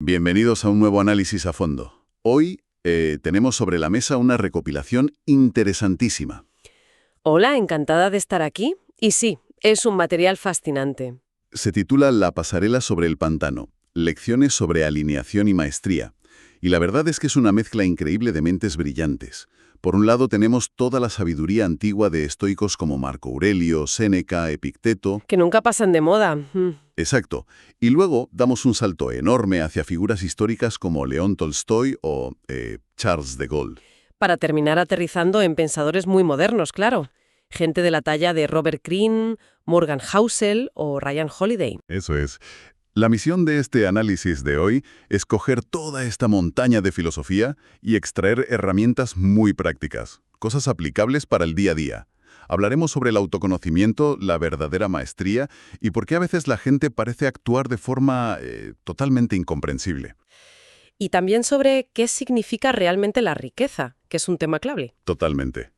Bienvenidos a un nuevo análisis a fondo. Hoy tenemos sobre la mesa una recopilación interesantísima. Hola, encantada de estar aquí. Y sí, es un material fascinante. Se titula La pasarela sobre el pantano, lecciones sobre alineación y maestría. Y la verdad es que es una mezcla increíble de mentes brillantes. Por un lado tenemos toda la sabiduría antigua de estoicos como Marco Aurelio, Séneca, Epicteto. Que nunca pasan de moda. Exacto. Y luego damos un salto enorme hacia figuras históricas como León Tolstoy o Charles de Gaulle. Para terminar aterrizando en pensadores muy modernos, claro. Gente de la talla de Robert Greene, Morgan Housel o Ryan Holiday. Eso es. La misión de este análisis de hoy es coger toda esta montaña de filosofía y extraer herramientas muy prácticas, cosas aplicables para el día a día. Hablaremos sobre el autoconocimiento, la verdadera maestría y por qué a veces la gente parece actuar de forma totalmente incomprensible. Y también sobre qué significa realmente la riqueza, que es un tema clave. Totalmente.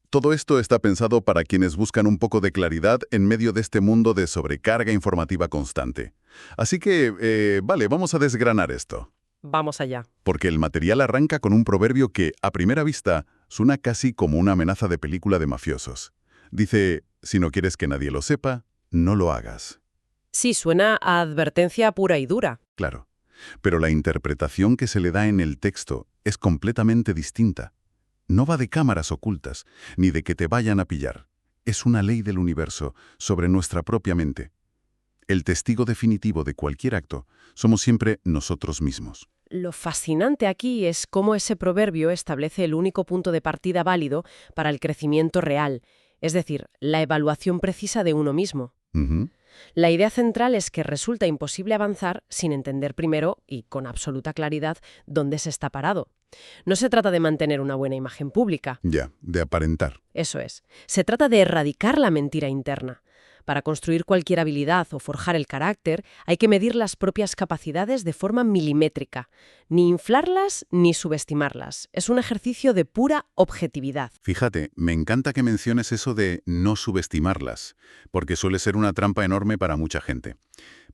Todo esto está pensado para quienes buscan un poco de claridad en medio de este mundo de sobrecarga informativa constante. Así que, vale, vamos a desgranar esto. Vamos allá. Porque el material arranca con un proverbio que, a primera vista, suena casi como una amenaza de película de mafiosos. Dice, si no quieres que nadie lo sepa, no lo hagas. Sí, suena a advertencia pura y dura. Claro, pero la interpretación que se le da en el texto es completamente distinta. No va de cámaras ocultas, ni de que te vayan a pillar. Es una ley del universo sobre nuestra propia mente. El testigo definitivo de cualquier acto somos siempre nosotros mismos. Lo fascinante aquí es cómo ese proverbio establece el único punto de partida válido para el crecimiento real, es decir, la evaluación precisa de uno mismo. La idea central es que resulta imposible avanzar sin entender primero y con absoluta claridad dónde se está parado. No se trata de mantener una buena imagen pública. Ya, de aparentar. Eso es. Se trata de erradicar la mentira interna. Para construir cualquier habilidad o forjar el carácter, hay que medir las propias capacidades de forma milimétrica. Ni inflarlas ni subestimarlas. Es un ejercicio de pura objetividad. Fíjate, me encanta que menciones eso de no subestimarlas, porque suele ser una trampa enorme para mucha gente.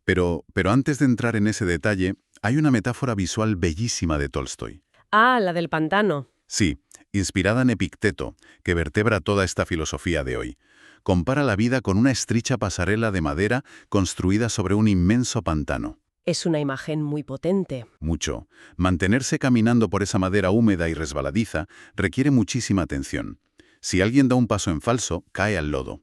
Pero antes de entrar en ese detalle, hay una metáfora visual bellísima de Tolstoy. Ah, la del pantano. Sí, inspirada en Epicteto, que vertebra toda esta filosofía de hoy. Compara la vida con una estrecha pasarela de madera construida sobre un inmenso pantano. Es una imagen muy potente. Mucho. Mantenerse caminando por esa madera húmeda y resbaladiza requiere muchísima atención. Si alguien da un paso en falso, cae al lodo.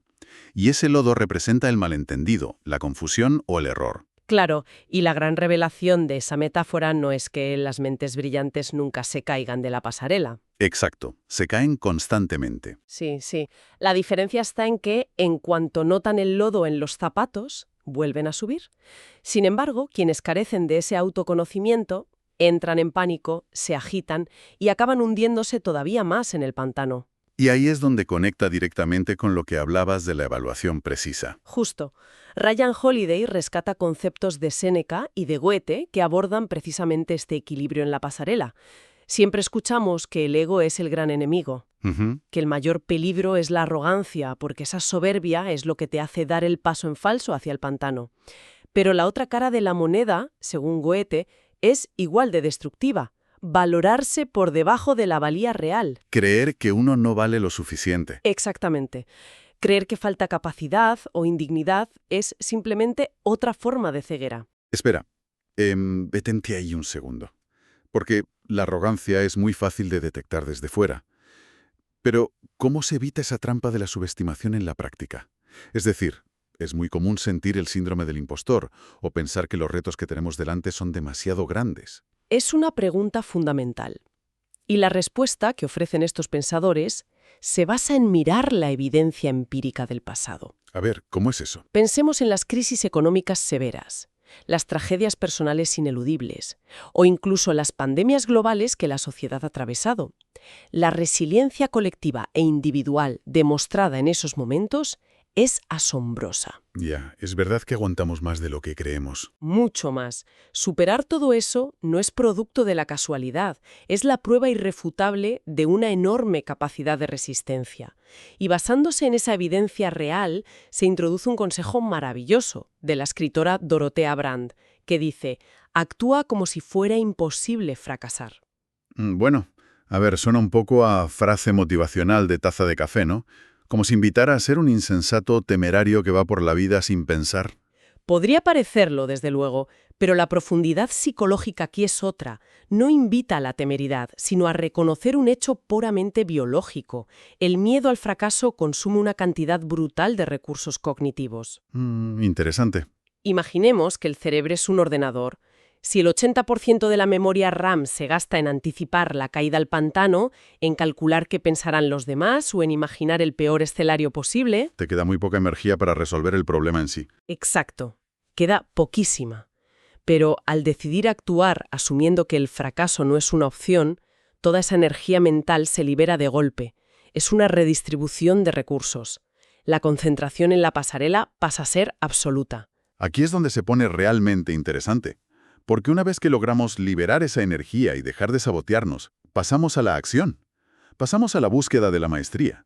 Y ese lodo representa el malentendido, la confusión o el error. Claro, y la gran revelación de esa metáfora no es que las mentes brillantes nunca se caigan de la pasarela. Exacto, se caen constantemente. Sí, sí. La diferencia está en que, en cuanto notan el lodo en los zapatos, vuelven a subir. Sin embargo, quienes carecen de ese autoconocimiento entran en pánico, se agitan y acaban hundiéndose todavía más en el pantano. Y ahí es donde conecta directamente con lo que hablabas de la evaluación precisa. Justo. Ryan Holiday rescata conceptos de Séneca y de Goethe que abordan precisamente este equilibrio en la pasarela. Siempre escuchamos que el ego es el gran enemigo, que el mayor peligro es la arrogancia, porque esa soberbia es lo que te hace dar el paso en falso hacia el pantano. Pero la otra cara de la moneda, según Goethe, es igual de destructiva. Valorarse por debajo de la valía real. Creer que uno no vale lo suficiente. Exactamente. Creer que falta capacidad o indignidad es simplemente otra forma de ceguera. Espera, detente ahí un segundo. Porque la arrogancia es muy fácil de detectar desde fuera. Pero, ¿cómo se evita esa trampa de la subestimación en la práctica? Es decir, es muy común sentir el síndrome del impostor o pensar que los retos que tenemos delante son demasiado grandes. Es una pregunta fundamental. Y la respuesta que ofrecen estos pensadores se basa en mirar la evidencia empírica del pasado. A ver, ¿cómo es eso? Pensemos en las crisis económicas severas, las tragedias personales ineludibles o incluso las pandemias globales que la sociedad ha atravesado. La resiliencia colectiva e individual demostrada en esos momentos es asombrosa. Ya, es verdad que aguantamos más de lo que creemos. Mucho más. Superar todo eso no es producto de la casualidad, es la prueba irrefutable de una enorme capacidad de resistencia. Y basándose en esa evidencia real, se introduce un consejo maravilloso de la escritora Dorothea Brand, que dice: Actúa como si fuera imposible fracasar. Bueno, a ver, suena un poco a frase motivacional de taza de café, ¿no? Como si invitara a ser un insensato temerario que va por la vida sin pensar. Podría parecerlo, desde luego, pero la profundidad psicológica aquí es otra. No invita a la temeridad, sino a reconocer un hecho puramente biológico. El miedo al fracaso consume una cantidad brutal de recursos cognitivos. Interesante. Imaginemos que el cerebro es un ordenador. Si el 80% de la memoria RAM se gasta en anticipar la caída al pantano, en calcular qué pensarán los demás o en imaginar el peor escenario posible... Te queda muy poca energía para resolver el problema en sí. Exacto. Queda poquísima. Pero al decidir actuar asumiendo que el fracaso no es una opción, toda esa energía mental se libera de golpe. Es una redistribución de recursos. La concentración en la pasarela pasa a ser absoluta. Aquí es donde se pone realmente interesante. Porque una vez que logramos liberar esa energía y dejar de sabotearnos, pasamos a la acción. Pasamos a la búsqueda de la maestría.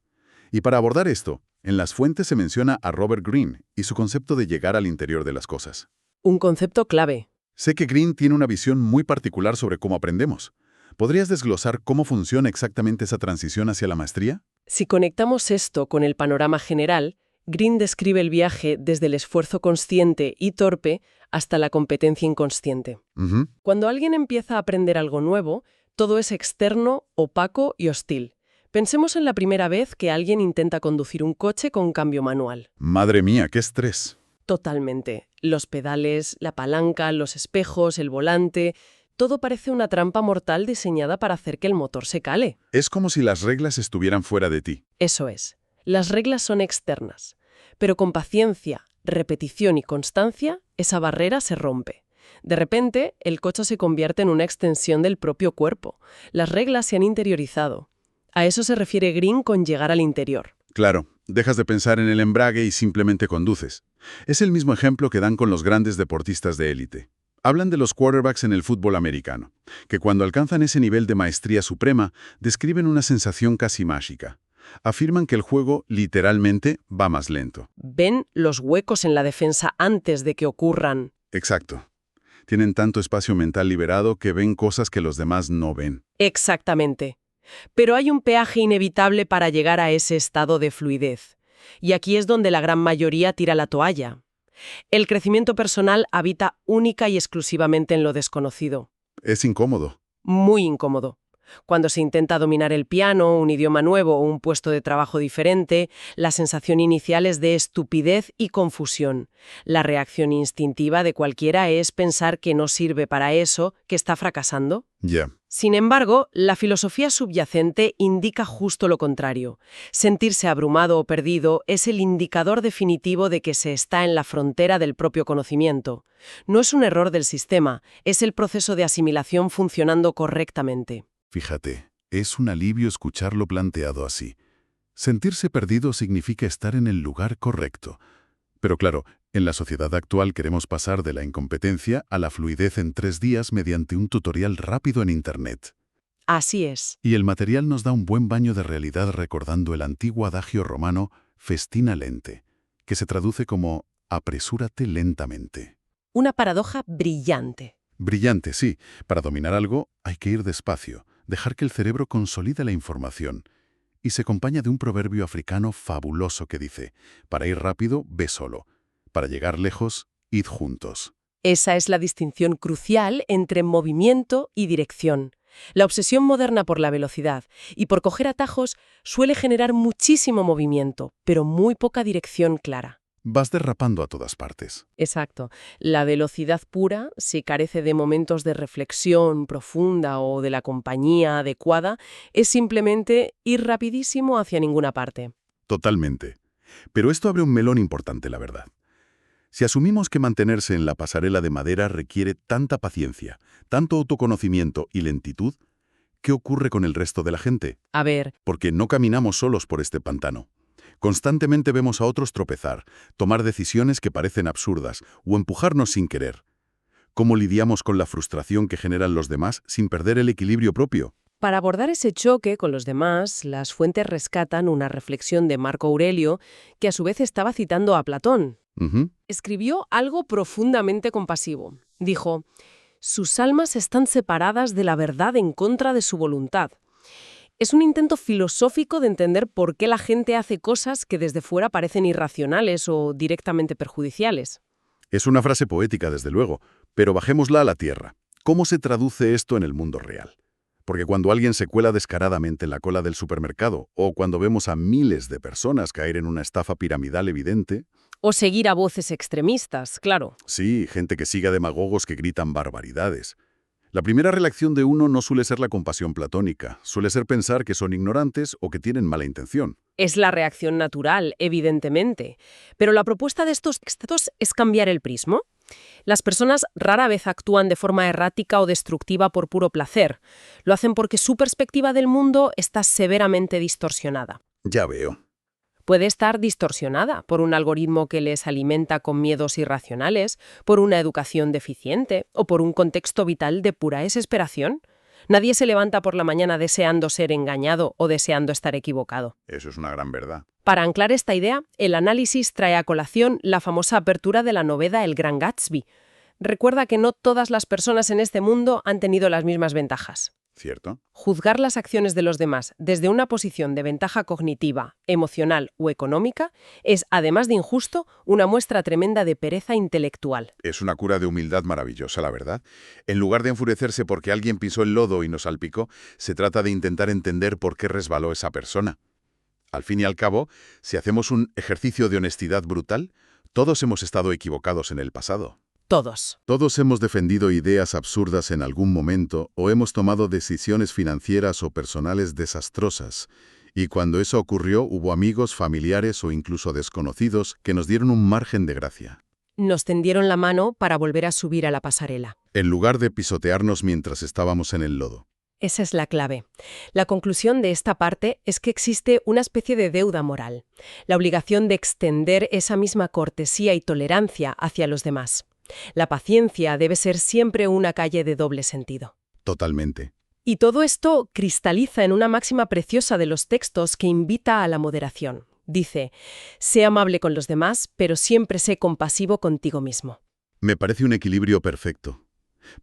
Y para abordar esto, en las fuentes se menciona a Robert Greene y su concepto de llegar al interior de las cosas. Un concepto clave. Sé que Greene tiene una visión muy particular sobre cómo aprendemos. ¿Podrías desglosar cómo funciona exactamente esa transición hacia la maestría? Si conectamos esto con el panorama general, Greene describe el viaje desde el esfuerzo consciente y torpe hasta la competencia inconsciente. Cuando alguien empieza a aprender algo nuevo, todo es externo, opaco y hostil. Pensemos en la primera vez que alguien intenta conducir un coche con cambio manual. Madre mía, qué estrés. Totalmente. Los pedales, la palanca, los espejos, el volante... Todo parece una trampa mortal diseñada para hacer que el motor se cale. Es como si las reglas estuvieran fuera de ti. Eso es. Las reglas son externas. Pero con paciencia, repetición y constancia, esa barrera se rompe. De repente, el coche se convierte en una extensión del propio cuerpo. Las reglas se han interiorizado. A eso se refiere Greene con llegar al interior. Claro, dejas de pensar en el embrague y simplemente conduces. Es el mismo ejemplo que dan con los grandes deportistas de élite. Hablan de los quarterbacks en el fútbol americano, que cuando alcanzan ese nivel de maestría suprema, describen una sensación casi mágica. Afirman que el juego, literalmente, va más lento. Ven los huecos en la defensa antes de que ocurran. Exacto. Tienen tanto espacio mental liberado que ven cosas que los demás no ven. Exactamente. Pero hay un peaje inevitable para llegar a ese estado de fluidez. Y aquí es donde la gran mayoría tira la toalla. El crecimiento personal habita única y exclusivamente en lo desconocido. Es incómodo. Muy incómodo. Cuando se intenta dominar el piano, un idioma nuevo o un puesto de trabajo diferente, la sensación inicial es de estupidez y confusión. La reacción instintiva de cualquiera es pensar que no sirve para eso, que está fracasando. Ya. Sin embargo, la filosofía subyacente indica justo lo contrario. Sentirse abrumado o perdido es el indicador definitivo de que se está en la frontera del propio conocimiento. No es un error del sistema, es el proceso de asimilación funcionando correctamente. Fíjate, es un alivio escucharlo planteado así. Sentirse perdido significa estar en el lugar correcto. Pero claro, en la sociedad actual queremos pasar de la incompetencia a la fluidez en 3 días mediante un tutorial rápido en Internet. Así es. Y el material nos da un buen baño de realidad recordando el antiguo adagio romano festina lente, que se traduce como apresúrate lentamente. Una paradoja brillante. Brillante, sí. Para dominar algo hay que ir despacio, dejar que el cerebro consolide la información. Y se acompaña de un proverbio africano fabuloso que dice, para ir rápido, ve solo. Para llegar lejos, id juntos. Esa es la distinción crucial entre movimiento y dirección. La obsesión moderna por la velocidad y por coger atajos suele generar muchísimo movimiento, pero muy poca dirección clara. Vas derrapando a todas partes. Exacto. La velocidad pura, si carece de momentos de reflexión profunda o de la compañía adecuada, es simplemente ir rapidísimo hacia ninguna parte. Totalmente. Pero esto abre un melón importante, la verdad. Si asumimos que mantenerse en la pasarela de madera requiere tanta paciencia, tanto autoconocimiento y lentitud, ¿qué ocurre con el resto de la gente? A ver, Porque no caminamos solos por este pantano. Constantemente vemos a otros tropezar, tomar decisiones que parecen absurdas o empujarnos sin querer. ¿Cómo lidiamos con la frustración que generan los demás sin perder el equilibrio propio? para abordar ese choque con los demás, las fuentes rescatan una reflexión de Marco Aurelio, que a su vez estaba citando a Platón. Ujú. Escribió algo profundamente compasivo. Dijo: Sus almas están separadas de la verdad en contra de su voluntad. Es un intento filosófico de entender por qué la gente hace cosas que desde fuera parecen irracionales o directamente perjudiciales. Es una frase poética, desde luego, pero bajémosla a la tierra. ¿Cómo se traduce esto en el mundo real? Porque cuando alguien se cuela descaradamente en la cola del supermercado, o cuando vemos a miles de personas caer en una estafa piramidal evidente... O seguir a voces extremistas, claro. Sí, gente que sigue a demagogos que gritan barbaridades. La primera reacción de uno no suele ser la compasión platónica, suele ser pensar que son ignorantes o que tienen mala intención. Es la reacción natural, evidentemente. Pero la propuesta de estos textos es cambiar el prisma. Las personas rara vez actúan de forma errática o destructiva por puro placer. Lo hacen porque su perspectiva del mundo está severamente distorsionada. Ya veo. Puede estar distorsionada por un algoritmo que les alimenta con miedos irracionales, por una educación deficiente o por un contexto vital de pura desesperación. Nadie se levanta por la mañana deseando ser engañado o deseando estar equivocado. Eso es una gran verdad. Para anclar esta idea, el análisis trae a colación la famosa apertura de la novela El Gran Gatsby. Recuerda que no todas las personas en este mundo han tenido las mismas ventajas. ¿Cierto? Juzgar las acciones de los demás desde una posición de ventaja cognitiva, emocional o económica es, además de injusto, una muestra tremenda de pereza intelectual. Es una cura de humildad maravillosa, la verdad. En lugar de enfurecerse porque alguien pisó el lodo y nos salpicó, se trata de intentar entender por qué resbaló esa persona. Al fin y al cabo, si hacemos un ejercicio de honestidad brutal, todos hemos estado equivocados en el pasado. Todos. Todos hemos defendido ideas absurdas en algún momento o hemos tomado decisiones financieras o personales desastrosas. Y cuando eso ocurrió, hubo amigos, familiares o incluso desconocidos que nos dieron un margen de gracia. Nos tendieron la mano para volver a subir a la pasarela. En lugar de pisotearnos mientras estábamos en el lodo. Esa es la clave. La conclusión de esta parte es que existe una especie de deuda moral, la obligación de extender esa misma cortesía y tolerancia hacia los demás. La paciencia debe ser siempre una calle de doble sentido. Totalmente. Y todo esto cristaliza en una máxima preciosa de los textos que invita a la moderación. Dice, sé amable con los demás, pero siempre sé compasivo contigo mismo. Me parece un equilibrio perfecto.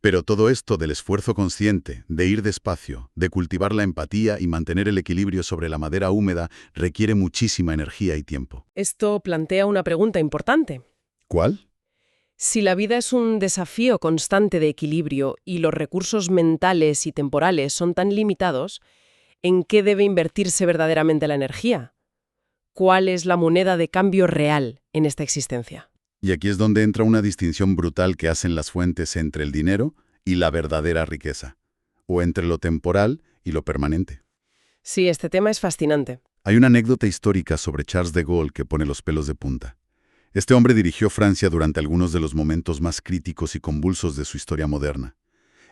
Pero todo esto del esfuerzo consciente, de ir despacio, de cultivar la empatía y mantener el equilibrio sobre la madera húmeda requiere muchísima energía y tiempo. Esto plantea una pregunta importante. ¿Cuál? Si la vida es un desafío constante de equilibrio y los recursos mentales y temporales son tan limitados, ¿en qué debe invertirse verdaderamente la energía? ¿Cuál es la moneda de cambio real en esta existencia? Y aquí es donde entra una distinción brutal que hacen las fuentes entre el dinero y la verdadera riqueza, o entre lo temporal y lo permanente. Sí, este tema es fascinante. Hay una anécdota histórica sobre Charles de Gaulle que pone los pelos de punta. Este hombre dirigió Francia durante algunos de los momentos más críticos y convulsos de su historia moderna.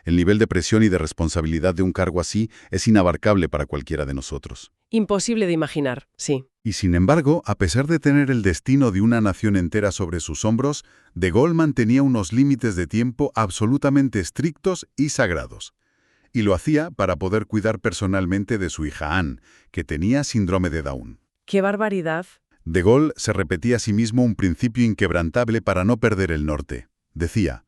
El nivel de presión y de responsabilidad de un cargo así es inabarcable para cualquiera de nosotros. Imposible de imaginar, sí. Y sin embargo, a pesar de tener el destino de una nación entera sobre sus hombros, de Gaulle mantenía unos límites de tiempo absolutamente estrictos y sagrados. Y lo hacía para poder cuidar personalmente de su hija Anne, que tenía síndrome de Down. ¡Qué barbaridad! De Gaulle se repetía a sí mismo un principio inquebrantable para no perder el norte. Decía,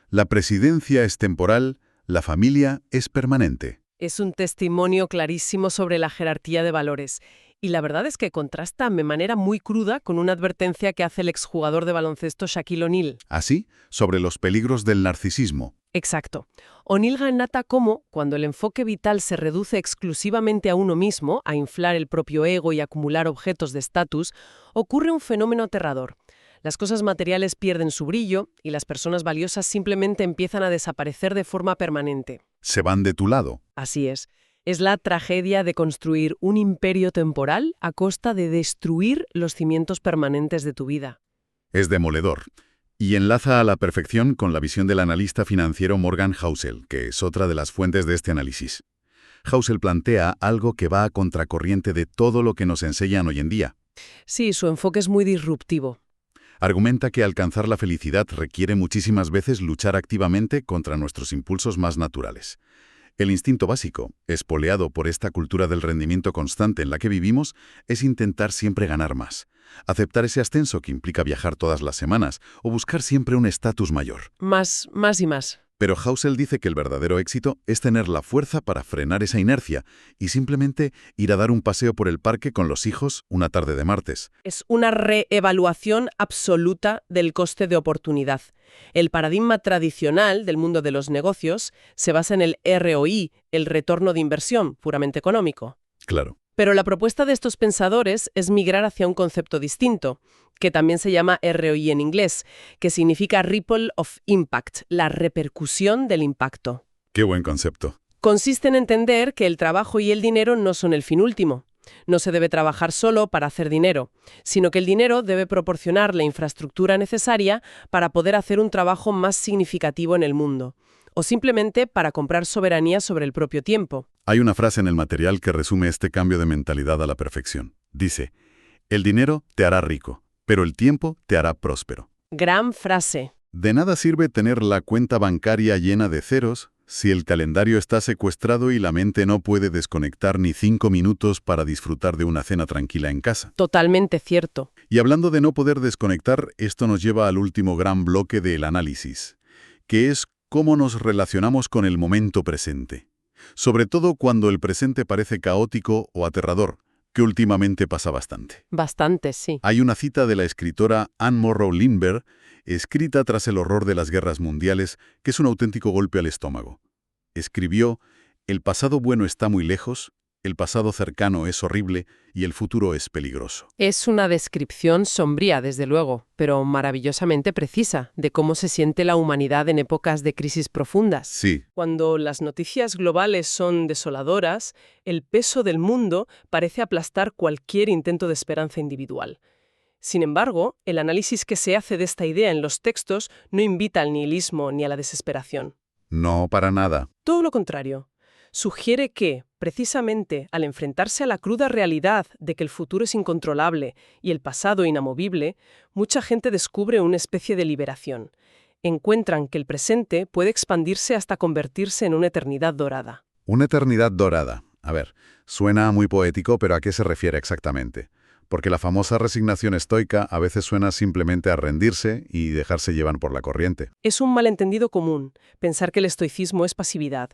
la presidencia es temporal, la familia es permanente. Es un testimonio clarísimo sobre la jerarquía de valores. Y la verdad es que contrasta de manera muy cruda con una advertencia que hace el exjugador de baloncesto Shaquille O'Neal. Así, sobre los peligros del narcisismo. Exacto. O'Neal relata cómo, cuando el enfoque vital se reduce exclusivamente a uno mismo, a inflar el propio ego y acumular objetos de estatus, ocurre un fenómeno aterrador. Las cosas materiales pierden su brillo y las personas valiosas simplemente empiezan a desaparecer de forma permanente. Se van de tu lado. Así es. Es la tragedia de construir un imperio temporal a costa de destruir los cimientos permanentes de tu vida. Es demoledor. Y enlaza a la perfección con la visión del analista financiero Morgan Housel, que es otra de las fuentes de este análisis. Housel plantea algo que va a contracorriente de todo lo que nos enseñan hoy en día. Sí, su enfoque es muy disruptivo. Argumenta que alcanzar la felicidad requiere muchísimas veces luchar activamente contra nuestros impulsos más naturales. El instinto básico, espoleado por esta cultura del rendimiento constante en la que vivimos, es intentar siempre ganar más, aceptar ese ascenso que implica viajar todas las semanas o buscar siempre un estatus mayor. Más y más. Pero Housel dice que el verdadero éxito es tener la fuerza para frenar esa inercia y simplemente ir a dar un paseo por el parque con los hijos una tarde de martes. Es una reevaluación absoluta del coste de oportunidad. El paradigma tradicional del mundo de los negocios se basa en el ROI, el retorno de inversión, puramente económico. Claro. Pero la propuesta de estos pensadores es migrar hacia un concepto distinto, que también se llama ROI en inglés, que significa Ripple of Impact, la repercusión del impacto. Qué buen concepto. Consiste en entender que el trabajo y el dinero no son el fin último. No se debe trabajar solo para hacer dinero, sino que el dinero debe proporcionar la infraestructura necesaria para poder hacer un trabajo más significativo en el mundo, o simplemente para comprar soberanía sobre el propio tiempo. Hay una frase en el material que resume este cambio de mentalidad a la perfección. Dice, el dinero te hará rico, pero el tiempo te hará próspero. Gran frase. De nada sirve tener la cuenta bancaria llena de ceros si el calendario está secuestrado y la mente no puede desconectar ni 5 minutos para disfrutar de una cena tranquila en casa. Totalmente cierto. Y hablando de no poder desconectar, esto nos lleva al último gran bloque del análisis, que es cómo nos relacionamos con el momento presente. Sobre todo cuando el presente parece caótico o aterrador, que últimamente pasa bastante. Bastante, sí. Hay una cita de la escritora Anne Morrow Lindbergh, escrita tras el horror de las guerras mundiales, que es un auténtico golpe al estómago. Escribió, «El pasado bueno está muy lejos, el pasado cercano es horrible y el futuro es peligroso». Es una descripción sombría, desde luego, pero maravillosamente precisa de cómo se siente la humanidad en épocas de crisis profundas. Sí. Cuando las noticias globales son desoladoras, el peso del mundo parece aplastar cualquier intento de esperanza individual. Sin embargo, el análisis que se hace de esta idea en los textos no invita al nihilismo ni a la desesperación. No, para nada. Todo lo contrario. Sugiere que, precisamente al enfrentarse a la cruda realidad de que el futuro es incontrolable y el pasado inamovible, mucha gente descubre una especie de liberación. Encuentran que el presente puede expandirse hasta convertirse en una eternidad dorada. Una eternidad dorada. A ver, suena muy poético, pero ¿a qué se refiere exactamente? Porque la famosa resignación estoica a veces suena simplemente a rendirse y dejarse llevar por la corriente. Es un malentendido común pensar que el estoicismo es pasividad.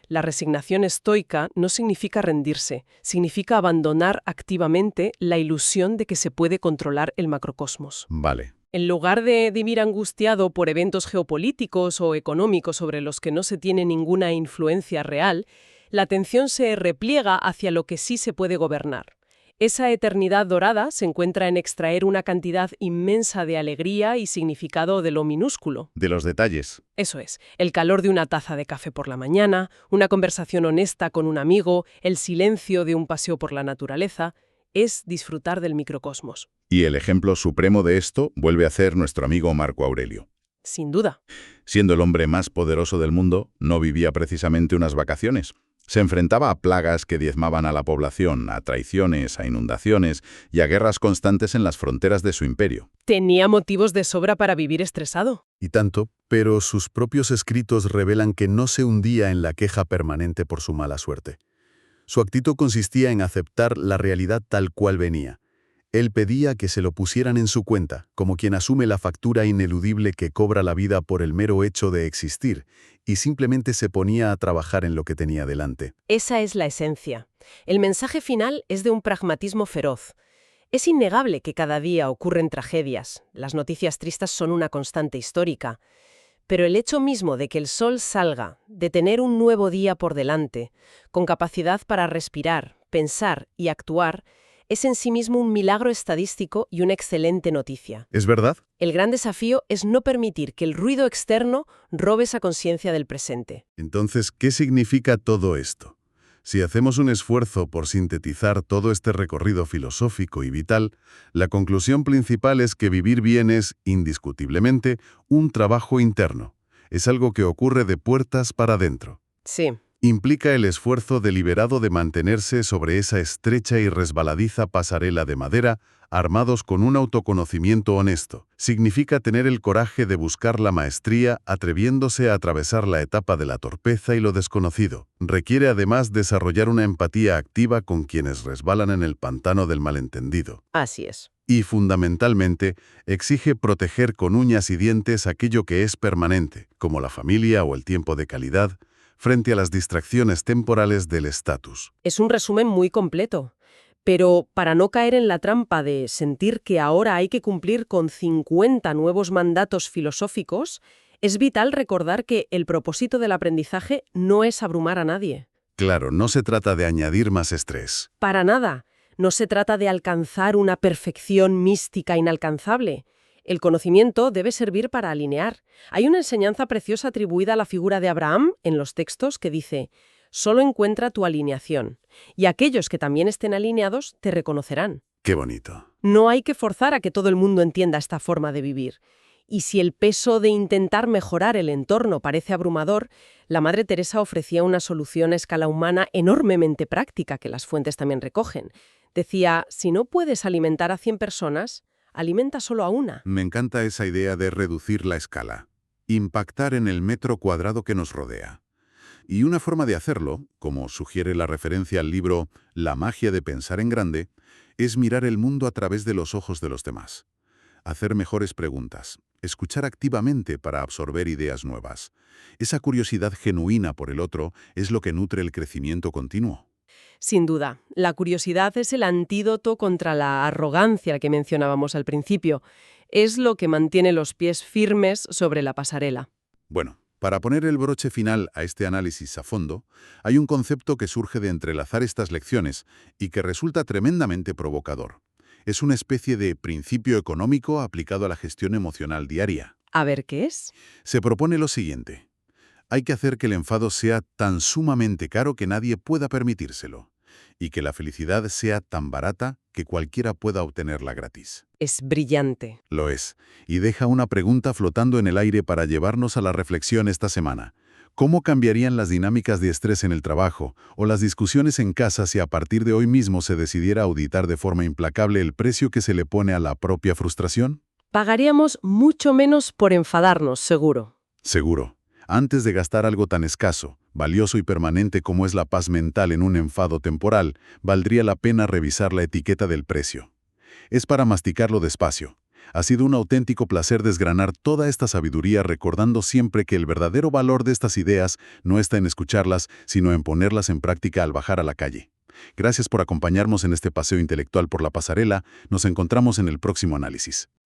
La resignación estoica no significa rendirse, significa abandonar activamente la ilusión de que se puede controlar el macrocosmos. Vale. En lugar de vivir angustiado por eventos geopolíticos o económicos sobre los que no se tiene ninguna influencia real, la atención se repliega hacia lo que sí se puede gobernar. Esa eternidad dorada se encuentra en extraer una cantidad inmensa de alegría y significado de lo minúsculo. De los detalles. Eso es, el calor de una taza de café por la mañana, una conversación honesta con un amigo, el silencio de un paseo por la naturaleza, es disfrutar del microcosmos. Y el ejemplo supremo de esto vuelve a ser nuestro amigo Marco Aurelio. Sin duda. Siendo el hombre más poderoso del mundo, no vivía precisamente unas vacaciones. Se enfrentaba a plagas que diezmaban a la población, a traiciones, a inundaciones y a guerras constantes en las fronteras de su imperio. Tenía motivos de sobra para vivir estresado. Y tanto, pero sus propios escritos revelan que no se hundía en la queja permanente por su mala suerte. Su actitud consistía en aceptar la realidad tal cual venía. Él pedía que se lo pusieran en su cuenta, como quien asume la factura ineludible que cobra la vida por el mero hecho de existir, y simplemente se ponía a trabajar en lo que tenía delante. Esa es la esencia. El mensaje final es de un pragmatismo feroz. Es innegable que cada día ocurren tragedias. Las noticias tristes son una constante histórica. Pero el hecho mismo de que el sol salga, de tener un nuevo día por delante, con capacidad para respirar, pensar y actuar, es en sí mismo un milagro estadístico y una excelente noticia. ¿Es verdad? El gran desafío es no permitir que el ruido externo robe esa conciencia del presente. Entonces, ¿qué significa todo esto? Si hacemos un esfuerzo por sintetizar todo este recorrido filosófico y vital, la conclusión principal es que vivir bien es, indiscutiblemente, un trabajo interno. Es algo que ocurre de puertas para adentro. Sí. Implica el esfuerzo deliberado de mantenerse sobre esa estrecha y resbaladiza pasarela de madera, armados con un autoconocimiento honesto. Significa tener el coraje de buscar la maestría, atreviéndose a atravesar la etapa de la torpeza y lo desconocido. Requiere además desarrollar una empatía activa con quienes resbalan en el pantano del malentendido. Así es. Y fundamentalmente, exige proteger con uñas y dientes aquello que es permanente, como la familia o el tiempo de calidad, frente a las distracciones temporales del estatus. Es un resumen muy completo. Pero para no caer en la trampa de sentir que ahora hay que cumplir con 50 nuevos mandatos filosóficos, es vital recordar que el propósito del aprendizaje no es abrumar a nadie. Claro, no se trata de añadir más estrés. Para nada. No se trata de alcanzar una perfección mística inalcanzable. El conocimiento debe servir para alinear. Hay una enseñanza preciosa atribuida a la figura de Abraham en los textos que dice: «Solo encuentra tu alineación, y aquellos que también estén alineados te reconocerán». Qué bonito. No hay que forzar a que todo el mundo entienda esta forma de vivir. Y si el peso de intentar mejorar el entorno parece abrumador, la Madre Teresa ofrecía una solución a escala humana enormemente práctica que las fuentes también recogen. Decía: si no puedes alimentar a 100 personas, alimenta solo a una. Me encanta esa idea de reducir la escala, impactar en el metro cuadrado que nos rodea. Y una forma de hacerlo, como sugiere la referencia al libro La magia de pensar en grande, es mirar el mundo a través de los ojos de los demás. Hacer mejores preguntas, escuchar activamente para absorber ideas nuevas. Esa curiosidad genuina por el otro es lo que nutre el crecimiento continuo. Sin duda, la curiosidad es el antídoto contra la arrogancia que mencionábamos al principio. Es lo que mantiene los pies firmes sobre la pasarela. Bueno, para poner el broche final a este análisis a fondo, hay un concepto que surge de entrelazar estas lecciones y que resulta tremendamente provocador. Es una especie de principio económico aplicado a la gestión emocional diaria. A ver, ¿qué es? Se propone lo siguiente: hay que hacer que el enfado sea tan sumamente caro que nadie pueda permitírselo, y que la felicidad sea tan barata que cualquiera pueda obtenerla gratis. Es brillante. Lo es, y deja una pregunta flotando en el aire para llevarnos a la reflexión esta semana. ¿Cómo cambiarían las dinámicas de estrés en el trabajo o las discusiones en casa si a partir de hoy mismo se decidiera auditar de forma implacable el precio que se le pone a la propia frustración? Pagaríamos mucho menos por enfadarnos, seguro. Seguro. Antes de gastar algo tan escaso, valioso y permanente como es la paz mental en un enfado temporal, valdría la pena revisar la etiqueta del precio. Es para masticarlo despacio. Ha sido un auténtico placer desgranar toda esta sabiduría, recordando siempre que el verdadero valor de estas ideas no está en escucharlas, sino en ponerlas en práctica al bajar a la calle. Gracias por acompañarnos en este paseo intelectual por la pasarela. Nos encontramos en el próximo análisis.